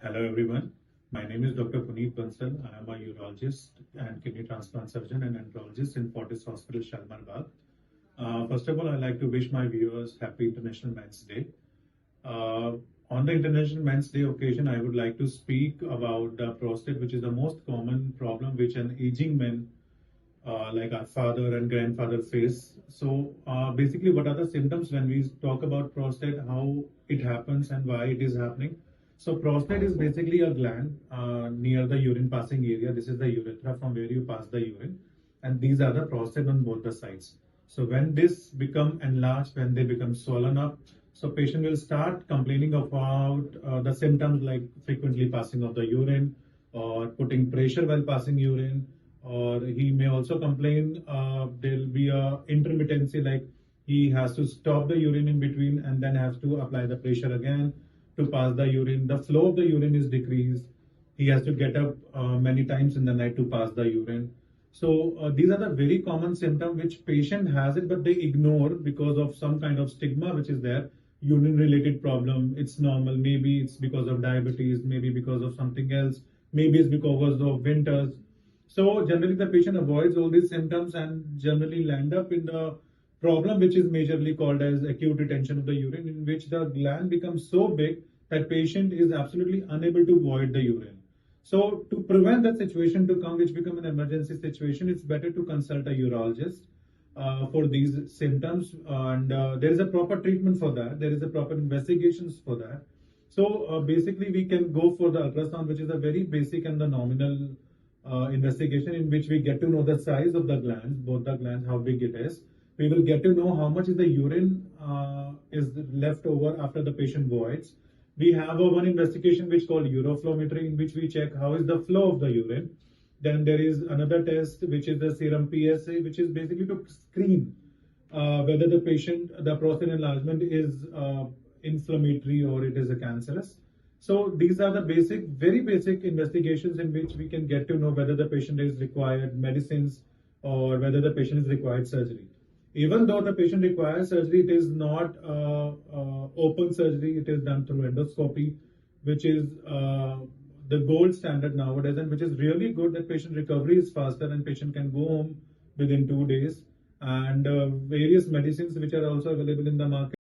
Hello everyone. My name is Dr. Puneet Bansal. I am a urologist and kidney transplant surgeon and enterologist in Fortis Hospital, Shalimar Bagh. First of all, I'd like to wish my viewers Happy International Men's Day. Uh, on the International Men's Day occasion, I would like to speak about the prostate, which is the most common problem which an aging man like our father and grandfather face. So basically, what are the symptoms when we talk about prostate, how it happens and why it is happening? So prostate is basically a gland near the urine passing area. This is the urethra from where you pass the urine, and these are the prostate on both the sides. So when this become enlarged, when they become swollen up, so patient will start complaining about the symptoms like frequently passing of the urine or putting pressure while passing urine, or he may also complain there'll be a intermittency, like he has to stop the urine in between and then has to apply the pressure again to pass the urine. The flow of the urine is decreased. He has to get up many times in the night to pass the urine. So these are the very common symptoms which patient has it, but they ignore because of some kind of stigma which is there. Urine related problem, it's normal. Maybe it's because of diabetes, maybe because of something else, maybe it's because of winters. So generally the patient avoids all these symptoms and generally land up in the problem which is majorly called as acute retention of the urine, in which the gland becomes so big that patient is absolutely unable to void the urine. So to prevent that situation to come, which become an emergency situation, it's better to consult a urologist for these symptoms, and there is a proper treatment for that. There is a proper investigations for that. So basically we can go for the ultrasound, which is a very basic and the nominal investigation, in which we get to know the size of the glands, both the glands, how big it is. We will get to know how much is the urine is left over after the patient voids. We have one investigation which called uroflowmetry, in which we check how is the flow of the urine. Then there is another test which is the serum PSA, which is basically to screen whether the patient, the prostate enlargement is inflammatory or it is a cancerous. So these are the basic, very basic investigations in which we can get to know whether the patient is required medicines or whether the patient is required surgery. Even though the patient requires surgery, it is not open surgery. It is done through endoscopy, which is the gold standard nowadays, and which is really good that patient recovery is faster and patient can go home within 2 days. And various medicines which are also available in the market.